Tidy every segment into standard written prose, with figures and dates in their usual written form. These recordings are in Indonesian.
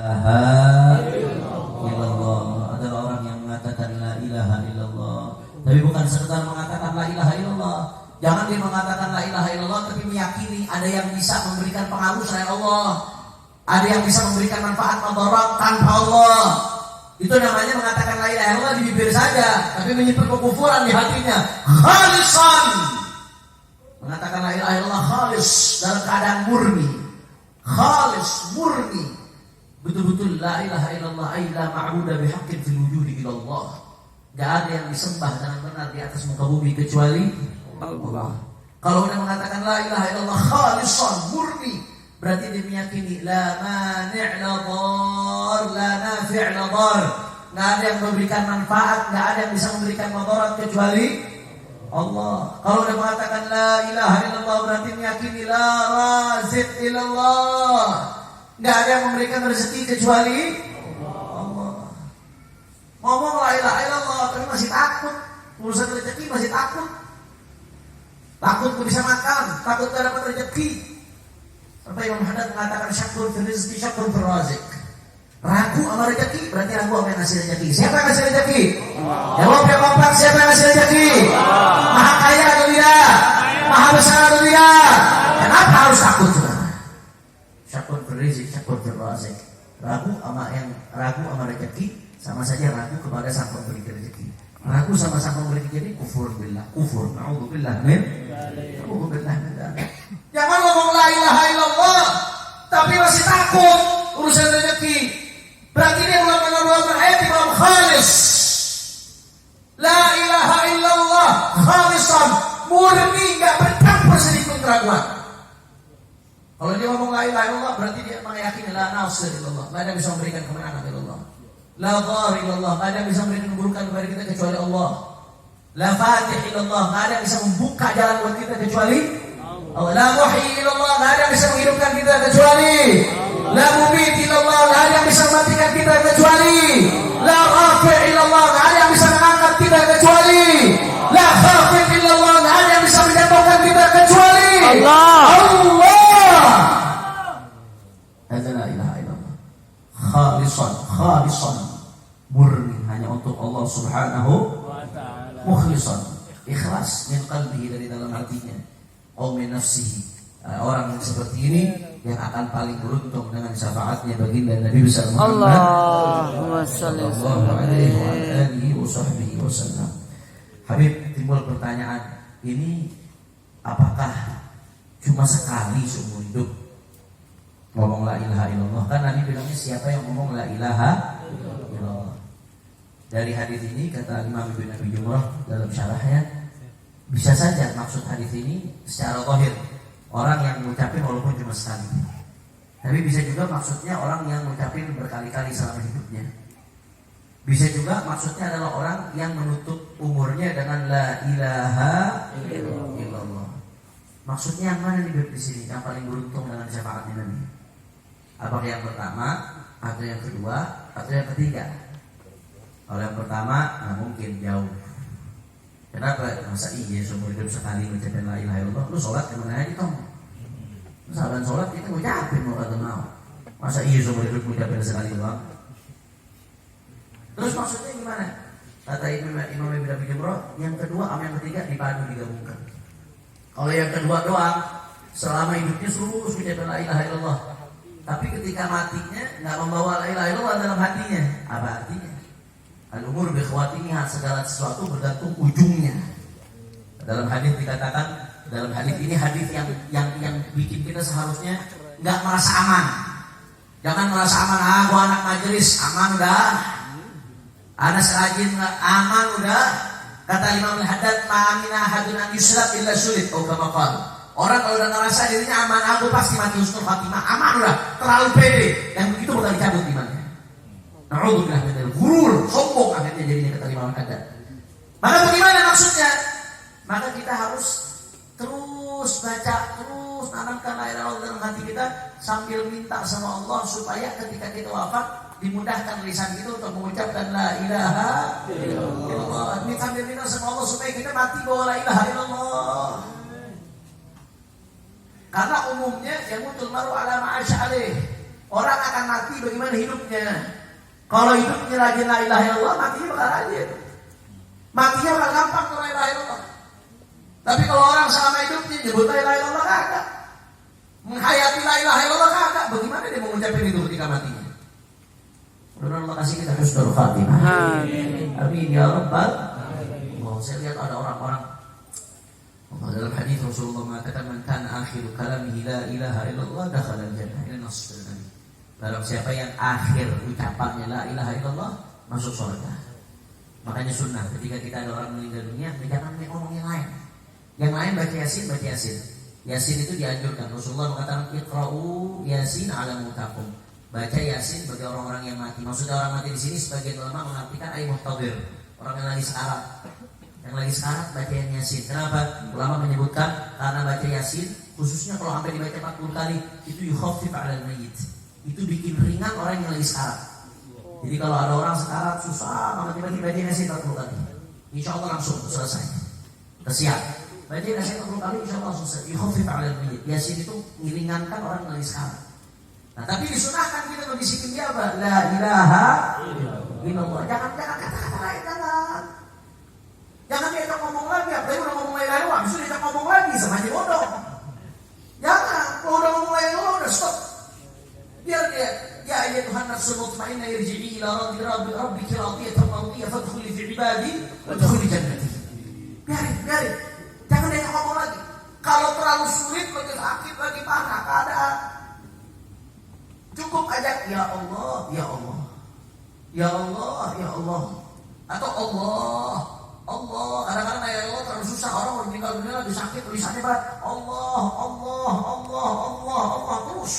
ilaha illallah adalah orang yang mengatakan la ilaha illallah, tapi bukan sekedar mengatakan la ilaha illallah. Jangan dia mengatakan la ilaha illallah tapi meyakini ada yang bisa memberikan pengaruh selain Allah, ada yang bisa memberikan manfaat madarat tanpa Allah. Itu namanya mengatakan la ilaha illallah di bibir saja, tapi menyimpan kekufuran di hatinya. Khalisan, mengatakan la ilaha illallah khalis, dalam keadaan murni, khalis, murni, betul-betul la ilaha illallah ay la ma'budu bihaqqin fil wujudi illallah. Gak ada yang disembah dengan benar di atas muka bumi kecuali Allah. Kalau dia mengatakan la ilaha illallah khalisan, murni, berarti dia meyakini la mani' la dhar, la nafi' la dhar. Gak ada yang memberikan manfaat, gak ada yang bisa memberikan madarat kecuali Allah. Kalau dia mengatakan la ilaha illallah berarti meyakini la raziq illallah. Gak ada yang memberikan rezeki kecuali Allah. Ngomong la ilaha illallah tapi masih takut, urusan rezeki masih takut. Takut gak bisa makan, takut gak dapat rezeki. Sampai Imam Haddad mengatakan syakun fil rizqi syakun fil razik. Ragu sama rezeki berarti ragu sama yang ngasih rezeki. Siapa yang ngasih rezeki? Jawab ya kompak, siapa yang ngasih rezeki? Maha kaya atau tidak? Maha besar atau tidak? Kenapa harus takut? Syakun fil rizqi syakun fil razik. Ragu sama rezeki sama saja ragu kepada sang pemberi rezeki. Ragu sama sang pemberi rezeki kufur billah, kufur. Na'udzubillah min dzalik. Jangan ngomong la ilaha illallah tapi masih takut urusan rezeki. Berarti dia ulama ayat Imam khalis. La ilaha illallah khalisan, murni, enggak bercampur sedikit keraguan. Kalau dia ngomong la ilaha illallah berarti dia meyakini la nasir illallah, enggak ada yang bisa memberikan kemenangan illallah. La dhar illallah, enggak ada yang bisa memberikan keburukan kepada kita kecuali Allah. La fatih illallah, enggak ada yang bisa membuka jalan buat kita kecuali Allah. La muhyi illallah, enggak ada yang bisa menghidupkan kita kecuali La mumit illallah, enggak ada yang bisa mematikan kita kecuali La rafi' illallah, enggak ada yang bisa mengangkat kita kecuali La khafid illallah, enggak ada yang bisa menjatuhkan kita kecuali Allah. Hadza la ilaha illallah. Khalisan, murni hanya untuk Allah Subhanahu wa ta'ala. Mukhlisan, ikhlas min qalbihi, dari dalam hatinya. Min nafsihi. Orang yang seperti ini yang akan paling beruntung dengan syafaatnya baginda Nabi besar Muhammad sallallahu alaihi wasallam. Habib, timbul pertanyaan, ini apakah cuma sekali seumur hidup ngomong la ilaha illallah? Kan Nabi bilangnya siapa yang ngomong la ilaha illallah. Dari hadis ini kata Imam Ibnu Abi Jumrah dalam syarahnya, bisa saja maksud hadis ini secara zahir orang yang mengucapin walaupun cuma sekali. Tapi bisa juga maksudnya orang yang mengucapin berkali-kali selama hidupnya. Bisa juga maksudnya adalah orang yang menutup umurnya dengan la ilaha illallah. Maksudnya yang mana nih di sini yang paling beruntung dengan syafaatnya Nabi? Apakah yang pertama atau yang kedua atau yang ketiga? Kalau yang pertama, nah mungkin jauh. Kenapa? Masa iya seumur hidup sekali mengucapkan la ilaha illallah? Lu sholat kemana aja Tom? Sahabat sholat kita ngucapin mau kata mau. Masa iya seumur hidup mengucapkan sekali doang? Terus maksudnya gimana? Kata Imam Ibnu Abi Jumrah, yang kedua sama yang ketiga dipadu, digabungkan. Kalau yang kedua doang, selama hidupnya terus mengucapkan la ilaha illallah, tapi ketika matinya nggak membawa la ilaha illallah dalam hatinya, apa artinya? Al-umur bi khawatimiha, segala sesuatu bergantung ujungnya. Dalam hadis dikatakan, dalam hadis ini hadis yang bikin kita seharusnya nggak merasa aman. Jangan merasa aman, gua anak majelis aman udah, anak serajin aman udah. Kata Imam Haddad, ma'amina ahadun an yusrab illa sulit. Oh kama qala. Orang kalau udah ngerasa dirinya aman, aku pasti mati husnul khatimah, aman udah, terlalu pede, yang begitu bakal dicabut imannya. Na'udzubillah minal ghurur, sombong akhirnya jadinya, kata Imam Haddad. Maka bagaimana maksudnya? Maka kita harus terus baca, terus tanamkan la ilaha illallah dalam hati kita sambil minta sama Allah supaya ketika kita wafat dimudahkan lisan kita untuk mengucapkan la ilaha illallah. Minta sama Allah supaya kita mati bawa la ilaha illallah. Karena umumnya yang mutul maru ala ma'asya alaih. Orang akan mati bagaimana hidupnya. Kalau hidupnya rajin la ilaha illallah, matinya bakal rajin. Matinya bakal gampang la ilaha illallah. Tapi kalau orang selama hidupnya nyebut la ilaha illallah kagak, menghayati la ilaha illallah kagak, bagaimana dia mau mengucapkan itu ketika matinya? Mudah-mudahan Allah kasih kita husnul khatimah. Amin ya rabbal. Saya lihat ada orang-orang dalam hadis Rasulullah mengatakan man kana akhiru kalamihi la ilaha illallah dakhala al-jannah. Ini nas dari Nabi. Barang siapa yang akhir ucapannya la ilaha illallah masuk surga. Makanya sunnah ketika kita ada orang meninggal dunia jangan ngomong yang lain. Yang lain baca Yasin, baca Yasin. Yasin itu dianjurkan. Rasulullah mengatakan iqra'u Yasin ala mutakum. Baca Yasin bagi orang-orang yang mati. Maksudnya orang mati di sini sebagian ulama mengartikan ay muhtadir, orang yang lagi sekarat. Yang lagi sekarat baca Yasin. Kenapa? Ulama menyebutkan karena baca Yasin khususnya kalau sampai dibaca 40 kali itu yukhaffif 'alal mayyit. Itu bikin ringan orang yang lagi sekarat. Jadi kalau ada orang sekarat susah banget tiba-tiba baca Yasin 40 kali, insya Allah langsung selesai. Kesiap. Baca Yasin 40 kali insya Allah langsung selesai. Yukhaffif 'alal mayyit. Yasin itu meringankan orang yang lagi sekarat. Nah, tapi disunahkan kita membisikin dia apa? La ilaha illallah. Jangan kata-kata lain, jangan. Jangan diajak ngomong lagi. Apalagi udah ngomong la ilaha illallah, bisa diajak ngomong lagi sama aja bodoh. Jangan. Kalau udah ngomong la ilaha illallah udah stop. Biar dia ya ayyatuhan nafsul mutmainnah irji'i ila rabbiki radiyatan mardiyah fadkhuli fi ibadi wadkhuli jannati. Biarin. Jangan diajak ngomong lagi. Kalau terlalu sulit, lagi sakit, lagi parah keadaan, cukup ajak ya Allah, ya Allah, ya Allah, ya Allah, atau Allah. Kadang-kadang ya Allah terlalu susah, orang meninggal dunia lagi sakit, tulisannya berat. Allah terus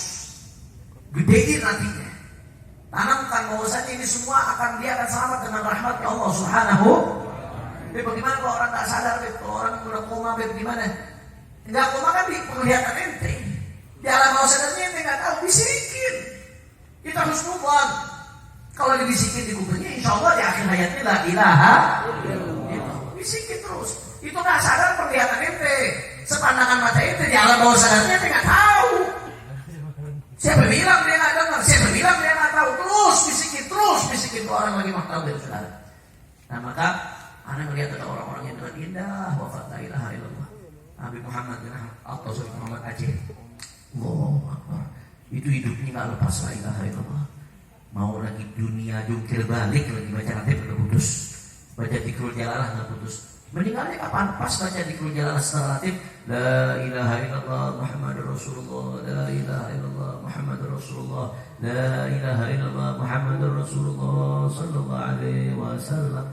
gedein nantinya. Tanamkan bahwasanya ini semua dia akan selamat dengan rahmat Allah Subhanahu. Tapi bagaimana kalau orang tak sadar, kalau orang udah koma, gimana? Enggak koma kan di penglihatan ente. Di alam bawah sadarnya ente nggak tahu, bisikin. Kita harus move on. Kalau dibisikin di kuburnya, insya Allah di akhir hayatnya la ilaha illallah. Bisikin terus. Itu nggak sadar penglihatan ente, sepandangan mata ente, di alam bawah sadarnya ente nggak tahu. Siapa bilang dia nggak dengar? Siapa bilang dia nggak tahu? Terus bisikin ke orang lagi makhluk saudara. Nah maka Anda melihat ada orang-orang yang dengan indah wafat la ilaha illallah. Nabi Muhammad bin Abdul Muhammad Aceh. Allahu Akbar. Itu hidupnya nggak lepas la ilaha illallah. Mau lagi dunia jungkir balik lagi baca nanti udah putus. Baca dzikrul jalalah nggak putus. Meninggalnya kapan? Pas baca dzikrul jalalah setelah latif la ilaha illallah Muhammadur Rasulullah, la ilaha illallah Muhammadur Rasulullah, la ilaha illallah Muhammadur Rasulullah sallallahu alaihi wasallam.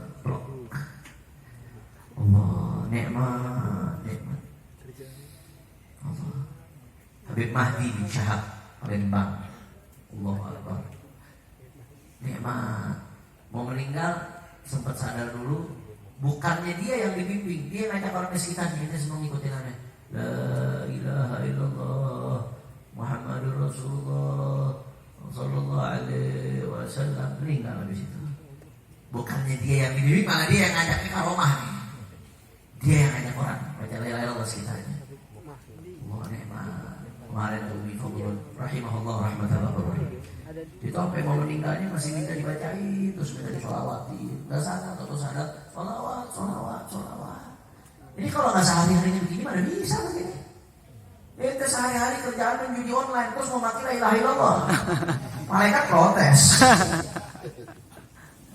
Allah, nikmat. Allah. Habib Mahdi bin Syahab Palembang. Allahu Akbar. Nikmat. Mau meninggal sempat sadar dulu, bukannya dia yang dibimbing, dia ngajak orang di sekitarnya, dia semua ngikutin aneh. La ilaha illallah Muhammadur Rasulullah sallallahu alaihi wasallam. Meninggal habis itu. Bukannya dia yang dibimbing, malah dia yang ngajak ke rumah nih. Dia yang ngajak orang baca la ilaha illallah sekitarnya. Allah nikmat. Kemarin Umi Fadlun rahimahullah rahmatan rahim. Itu sampai mau meninggalnya masih minta dibacain, terus minta disholawati. Gak sadar atau sadar, sholawat. Ini kalau nggak sehari-harinya begini mana bisa begini? Itu sehari-hari kerjaan judi online, terus mau mati la ilaha illallah. Malaikat protes.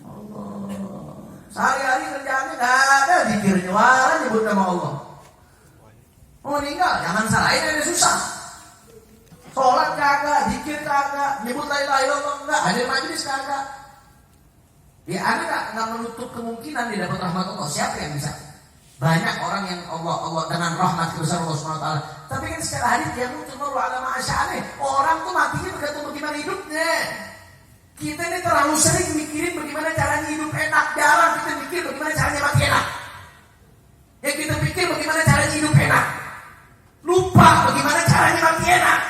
Allah. Sehari-hari kerjaannya nggak ada zikirnya, wala nyebut nama Allah. Mau meninggal, jangan salahin ini susah. Sholat kagak, zikir kagak, nyebut la ilaha illallah enggak, ada majelis kagak. Ya Anda nggak menutup kemungkinan dia dapat rahmat Allah. Siapa yang bisa? Banyak orang yang Allah dengan rahmat besar Allah SWT. Tapi kan secara hadis dia muncul ala ma'asya'ane. Orang tuh matinya bergantung bagaimana hidupnya. Kita ini terlalu sering mikirin bagaimana caranya hidup enak, jarang kita mikir bagaimana caranya mati enak. Yang kita pikir bagaimana caranya hidup enak, lupa bagaimana caranya mati enak.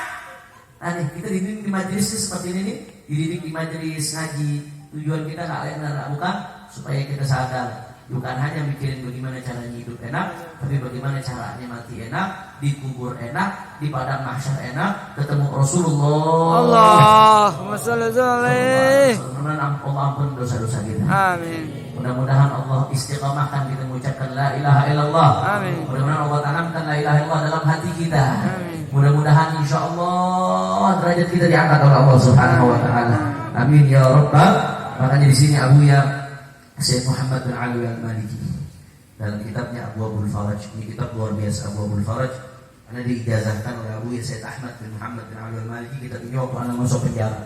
Nah nih, kita dididik di majelis seperti ini nih, dididik di majelis ngaji. Tujuan kita nggak lain bukan supaya kita sadar, bukan hanya mikirin bagaimana caranya hidup enak, tapi bagaimana caranya mati enak. dikubur enak, di padang mahsyar enak, ketemu Rasulullah. Allahumma shalli alaihi. Mudah-mudahan Allah ampun dosa-dosa kita. Amin. Mudah-mudahan Allah istiqamahkan kita mengucapkan la ilaha illallah. Amin. Mudah-mudahan Allah tanamkan la ilaha illallah dalam hati kita. Amin. Mudah-mudahan insyaallah derajat kita diangkat oleh Allah Subhanahu wa taala. Amin ya rabbal. Makanya di sini Abuya Syekh Muhammad bin Ali Al-Maliki dalam kitabnya Abwaabul Faraj, ini kitab luar biasa Abwaabul Faraj, karena diijazahkan oleh Abuya Syekh Ahmad bin Muhammad bin Ali Al-Maliki. Kitab ini waktu anak masuk penjara,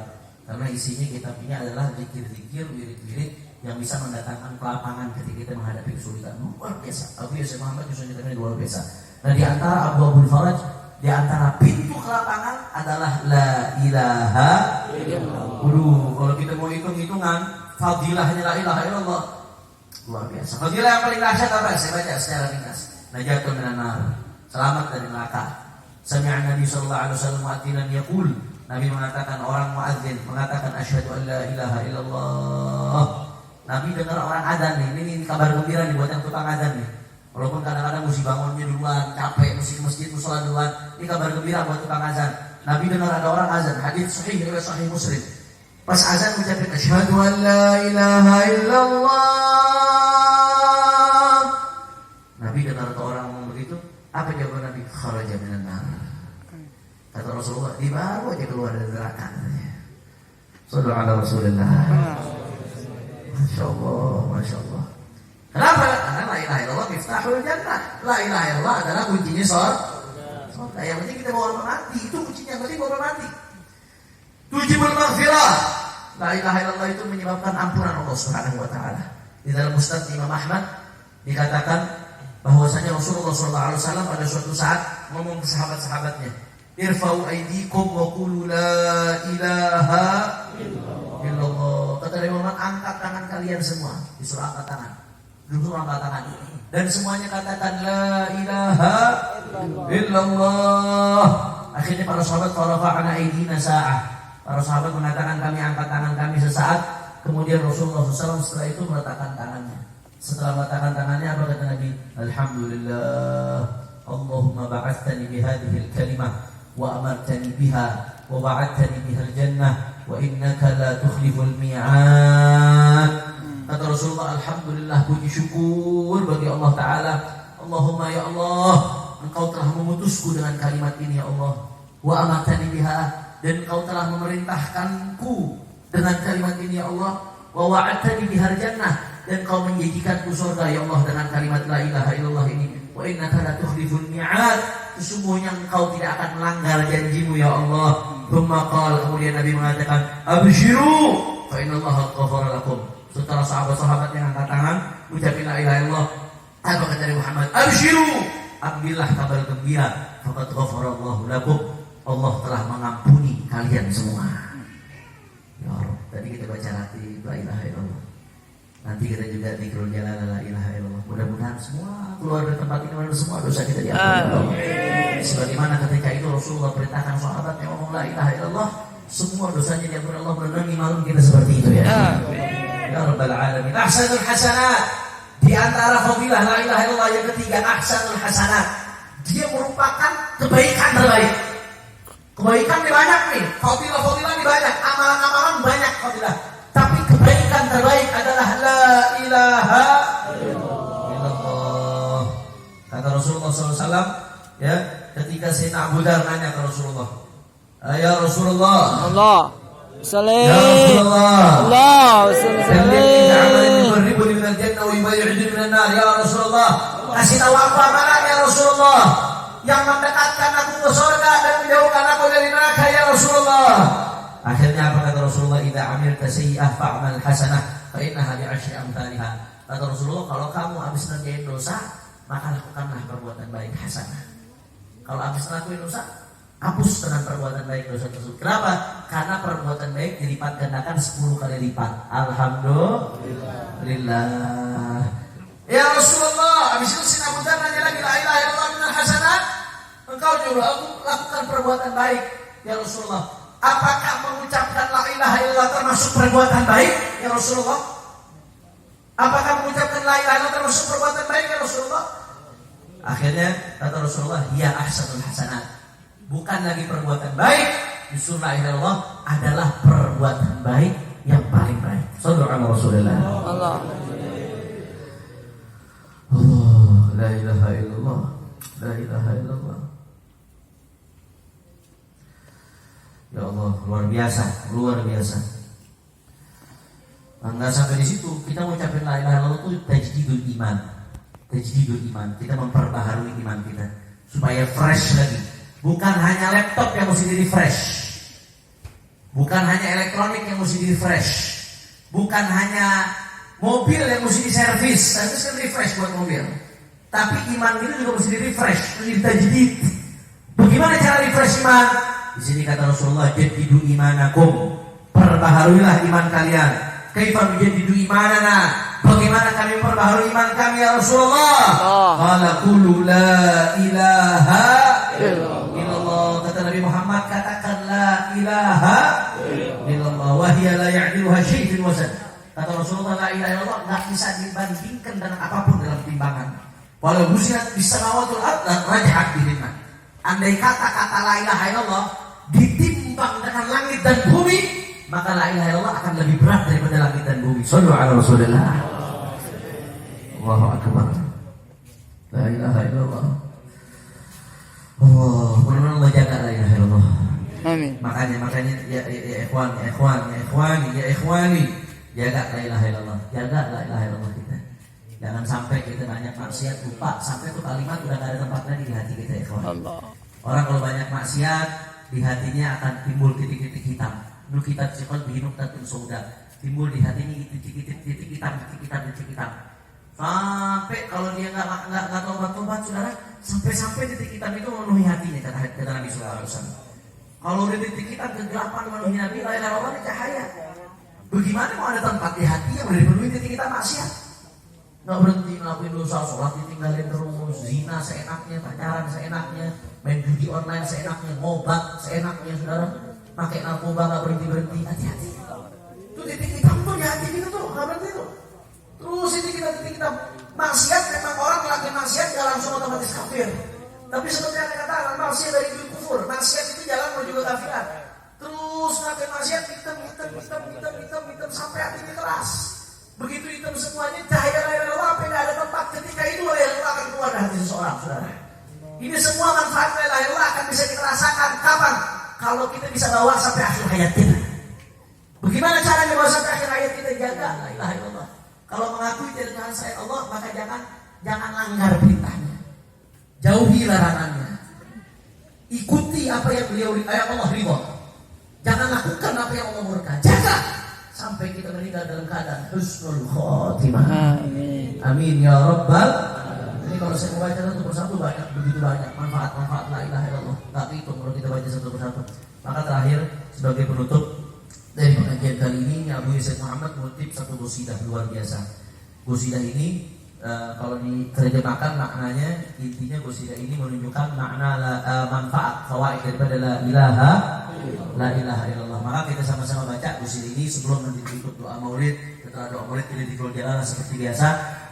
karena isinya kitab ini adalah zikir-zikir, wirid-wirid yang bisa mendatangkan kelapangan ketika kita menghadapi kesulitan. Luar biasa. Abuya Syekh Muhammad justru kitabnya luar biasa. Nah di antara Abwaabul Faraj, di antara pintu kelapangan adalah la ilaha illallah. Kalau kita mau hitung-hitungan fadilahnya la ilaha illallah luar biasa. Fadilah yang paling dahsyat apa? Saya baca secara ringkas. Najatun minan nar, selamat dari neraka. Sami'an Nabi sallallahu alaihi wasallam mu'addzinan yaqul, Nabi mengatakan, orang muadzin mengatakan asyhadu an la ilaha illallah. Nabi dengar orang adzan nih, ini kabar gembira nih buat yang tukang adzan nih. Walaupun kadang-kadang mesti bangunnya duluan, capek, mesti ke masjid, musola duluan, ini kabar gembira buat tukang azan. Nabi dengar ada orang azan, hadits sahih riwayat sahih Muslim. Pas azan ucapin asyhadu an la ilaha illallah. Nabi dengar ada orang ngomong begitu, apa jawaban Nabi? Kharaja minan nar. Kata Rasulullah, dia baru aja keluar dari neraka. Sallallahu alaihi Rasulullah. Masya Allah, Masya Allah. Kenapa? Karena la ilaha illallah miftahul jannah. La ilaha illallah adalah kuncinya surga. Yang penting kita bawa mati, itu kuncinya. Yang penting bawa mati. Tujibul maghfirah. La ilaha illallah itu menyebabkan ampunan Allah Subhanahu wa taala. Di dalam Musnad Imam Ahmad dikatakan bahwasanya Rasulullah SAW pada suatu saat ngomong ke sahabat-sahabatnya, irfa'u aydikum wa qulu la ilaha illallah. Kata Imam Ahmad, angkat tangan kalian semua. Disuruh angkat tangan. Dulu angkat tangan. Dan semuanya katakan la ilaha illallah. Akhirnya para sahabat farafa'na aydina sa'ah. Para sahabat mengatakan kami angkat tangan kami sesaat. Kemudian Rasulullah SAW setelah itu meletakkan tangannya. Setelah meletakkan tangannya apa kata Nabi? Alhamdulillah, Allahumma ba'athani bihadihil kalimah wa amartani biha wa ba'athani bihal jannah wa innaka la tukhliful mi'ad. Kata Rasulullah, alhamdulillah, puji syukur bagi Allah Ta'ala. Allahumma ya Allah, Engkau telah memutusku dengan kalimat ini ya Allah. Wa amartani biha, dan Engkau telah memerintahkanku dengan kalimat ini ya Allah. Wa wa'adtani bihal jannah, dan Engkau menjanjikanku surga ya Allah dengan kalimat la ilaha illallah ini. Wa innaka la tukhliful mi'ad, sesungguhnya Engkau tidak akan melanggar janjimu ya Allah. Tsumma qala, kemudian Nabi mengatakan, abshiru fa innallaha ghafara lakum. Setelah sahabat-sahabat yang angkat tangan ucapin la ilaha illallah, apa kata Nabi Muhammad? Abshiru, ambillah kabar gembira, faqad ghafarallahu lakum, Allah telah mengampuni kalian semua. Ya Allah, tadi kita baca hati la ilaha illallah. Nanti kita juga zikrul jalal la ilaha illallah. Mudah-mudahan semua keluar dari tempat ini semua dosa kita diampuni Allah. Sebagaimana ketika itu Rasulullah perintahkan sahabat yang ngomong la ilaha illallah, semua dosanya diampuni Allah. Mudah-mudahan malam kita seperti itu ya. Ya Rabbal Alamin. Ahsanul hasanat. Di antara fadilah la ilaha illallah yang ketiga, ahsanul hasanat. Dia merupakan kebaikan terbaik. Kebaikan ini banyak nih. Fadilah-fadilah ini banyak. Amalan-amalan banyak fadilah. Tapi kebaikan terbaik adalah la ilaha illallah. Kata Rasulullah SAW, ya, ketika Sayyidina Abu Dzar nanya ke Rasulullah, ya Rasulullah, Allah salam. Ya Rasulullah, Allah salam. Ya Rasulullah, kasih tahu aku amalan ya Rasulullah yang mendekatkan aku ke surga dan menjauhkan aku dari neraka ya Rasulullah. Akhirnya apa kata Rasulullah? Idza amilta sayyi'ah fa'mal hasanah fa innaha bi'ashri amsalha. Kata Rasulullah, kalau kamu habis ngerjain dosa, maka lakukanlah perbuatan baik hasanah. Kalau habis ngelakuin dosa, hapus dengan perbuatan baik dosa tersebut. Kenapa? Karena perbuatan baik dilipat gandakan 10 kali lipat. Alhamdulillah. Ya Rasulullah, habis itu si Abu Dzar nanya lagi, la ilaha illallah minal hasanat. Engkau nyuruh aku lakukan perbuatan baik. Ya Rasulullah, apakah mengucapkan la ilaha illallah termasuk perbuatan baik? Ya Rasulullah, apakah mengucapkan la ilaha illallah termasuk perbuatan baik? Ya Rasulullah, Akhirnya kata Rasulullah, ya ahsanul hasanat. Bukan lagi perbuatan baik, justru la ilaha illallah adalah perbuatan baik yang paling baik. Shallallahu alaihi wasallam. Allah. Allah, la ilaha illallah, la ilaha illallah. Ya Allah, luar biasa, luar biasa. Enggak sampai di situ, kita mau ucapin la ilaha illallah itu tajdidul iman. Tajdidul iman, kita memperbaharui iman kita supaya fresh lagi. Bukan hanya laptop yang mesti di-refresh. Bukan hanya elektronik yang mesti di-refresh. Bukan hanya mobil yang mesti diservis. Servis kan refresh buat mobil. Tapi iman itu juga mesti di-refresh, mesti ditajdid. Bagaimana cara refresh iman? Di sini kata Rasulullah, jadidu imanakum. Perbaharuilah iman kalian. Kaifa jadidu imanana? Bagaimana kami memperbaharui iman kami ya Rasulullah? Qala qulu la ilaha illallah. Kata Nabi Muhammad, katakan la ilaha illallah wa hiya la ya'diluha syai'un wasan. Kata Rasulullah, la ilaha illallah enggak bisa dibandingkan dengan apapun dalam timbangan. Walau busirat bis samawatul ard la rajahat bihinna. Andai kata la ilaha illallah ditimbang dengan langit dan bumi, maka la ilaha illallah akan lebih berat daripada langit dan bumi. Sallu ala Rasulillah. Allahu akbar. La ilaha illallah. Oh, benar-benar Allah jaga la ilaha illallah. Amin. Makanya ya ikhwani, jaga la ilaha illallah. Jaga la ilaha illallah kita. Jangan sampai kita banyak maksiat lupa sampai itu kalimat udah gak ada tempat lagi di hati kita, ikhwan. Orang kalau banyak maksiat di hatinya akan timbul titik-titik hitam. Nu kita cepat bihinuk tatun sauda. Timbul di hati ini titik-titik hitam. Sampai kalau dia nggak tobat, saudara, sampai titik hitam itu memenuhi hatinya kata Nabi sallallahu alaihi wasallam. Kalau di titik hitam kegelapan memenuhi Nabi, la ilaha illallah cahaya. Bagaimana mau ada tempat di hati yang udah dipenuhi titik hitam maksiat? Nggak berhenti ngelakuin dosa, sholat ditinggalin terus, zina seenaknya, pacaran seenaknya, main judi online seenaknya, ngobat seenaknya, saudara, pakai narkoba nggak berhenti, hati-hati. Itu titik hitam tuh di hati kita tuh, nggak berhenti tuh. Terus ini titik hitam maksiat. Memang orang melakukan maksiat nggak langsung otomatis kafir. Tapi seperti yang dikatakan, maksiat dari kufur, maksiat itu jalan menuju kekafiran. Terus melakukan maksiat hitam sampai hatinya keras. Begitu hitam semuanya, cahaya la ilaha illallah apa nggak ada tempat, ketika itu la ilaha illallah akan keluar dari hati seseorang, saudara. Ini semua manfaat la ilaha illallah akan bisa kita rasakan kapan? Kalau kita bisa bawa sampai akhir hayat kita. Bagaimana caranya bawa sampai akhir hayat kita? Jaga la ilaha illallah. Kalau mengakui tidak Tuhan selain Allah, maka jangan langgar perintahnya, jauhi larangannya, ikuti apa yang beliau Allah ridha. Jangan lakukan apa yang Allah murka. Jaga sampai kita meninggal dalam keadaan husnul khotimah. Amin. Amin ya rabbal. Ini kalau saya membaca satu persatu begitu banyak manfaat la ilaha illallah. Tapi itu kalau kita baca satu persatu. Maka terakhir sebagai penutup dari pengajian kali ini, Abu Yusuf Muhammad mengutip satu qasidah luar biasa. Qasidah ini kalau diterjemahkan maknanya, intinya qasidah ini menunjukkan makna manfaat fawaid daripada la ilaha illallah. Maka kita sama-sama baca qasidah ini sebelum nanti ikut doa maulid. Setelah doa maulid kita dikul jalan seperti biasa.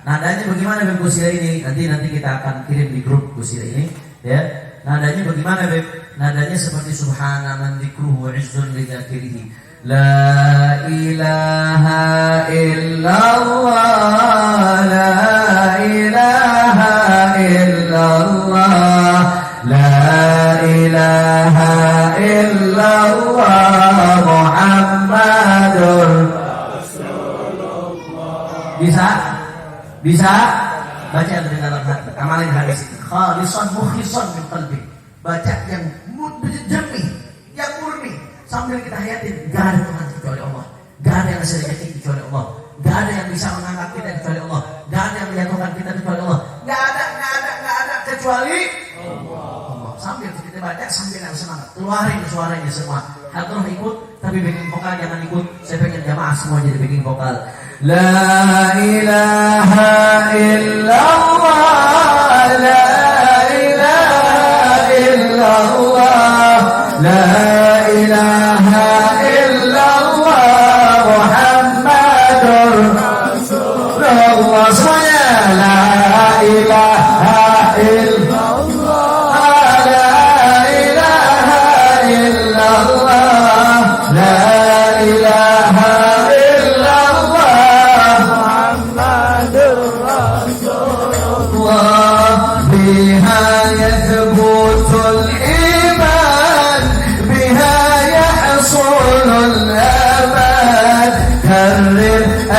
Nadanya bagaimana Beb qasidah ini? Nanti kita akan kirim di grup qasidah ini, ya. Nadanya bagaimana Beb? Nadanya seperti subhana man dzikruhu izzun li dzakirihi. La ilaha illallah, la ilaha illallah, la ilaha illallah Muhammadur Rasulullah. Bisa baca dari dalam hati, amalin hadis ini. Khalisan mukhisan min qalbi. Baca yang jernih, yang murni. Sambil kita hayatin, gak ada Tuhan kecuali Allah, gak ada yang bisa diyakini kecuali Allah, gak ada yang bisa mengangkat kita kecuali Allah, gak ada yang menjatuhkan kita kecuali Allah, gak ada kecuali Allah. Sambil kita baca, sambil yang semangat, keluarin suaranya semua. Hatur ikut, tapi backing vokal jangan ikut. Saya pengen jamaah semua jadi backing vokal. La ilaha illallah, la ilaha illallah, la ilaha illallah Muhammadur Rasulullah. La ilaha illallah.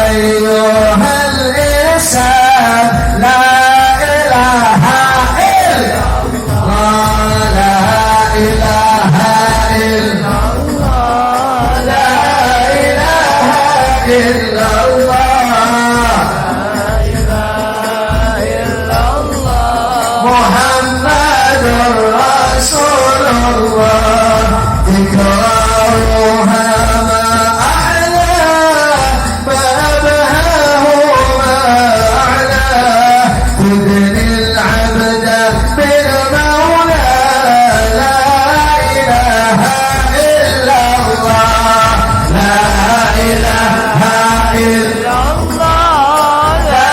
أيها الإنسان لا إله إلا الله لا إله إلا الله لا إله إلا الله محمد رسول الله ذكرها ما أعلى ما أبهاه ما أعلى تدني العبد بالمولى لا إله إلا الله لا إله إلا الله لا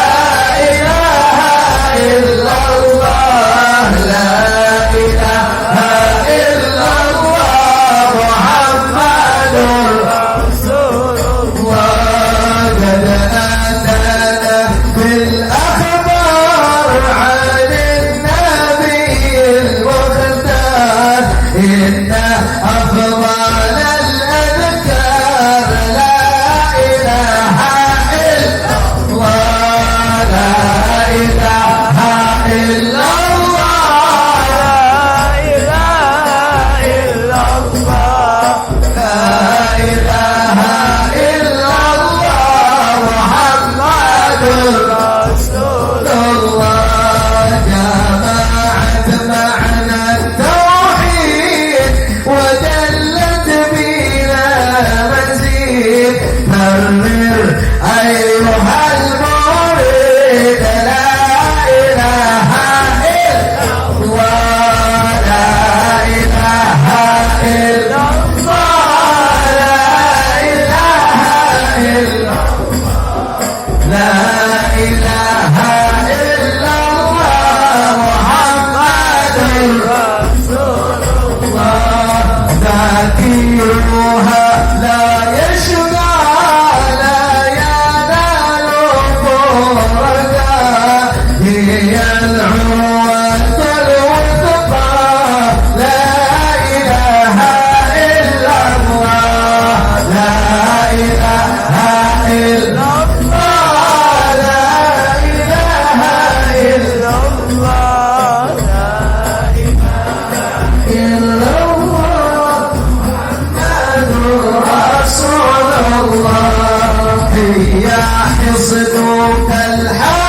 إله إلا الله لا إله إلا الله محمد رسول الله قد أتانا بالأخبار عن النبي المختار إن أفضل الأذكار لا إله إلا الله لا إله إلا الله لا إله إلا الله لا إله إلا الله محمد رسول الله جمعت معنى التوحيد ودلت بنا مزيد كرر أيها المريد لا إله إلا الله لا إله إلا الله لا إله إلا الله لا إله إلا الله محمد رسول الله ذاكرها لا يشقى لا ينال فردا هي العروة الوثقى لا إله إلا الله لا إله إلا الله لا إله إلا الله لا إله إلا الله محمد رسول الله هي حصنك الحق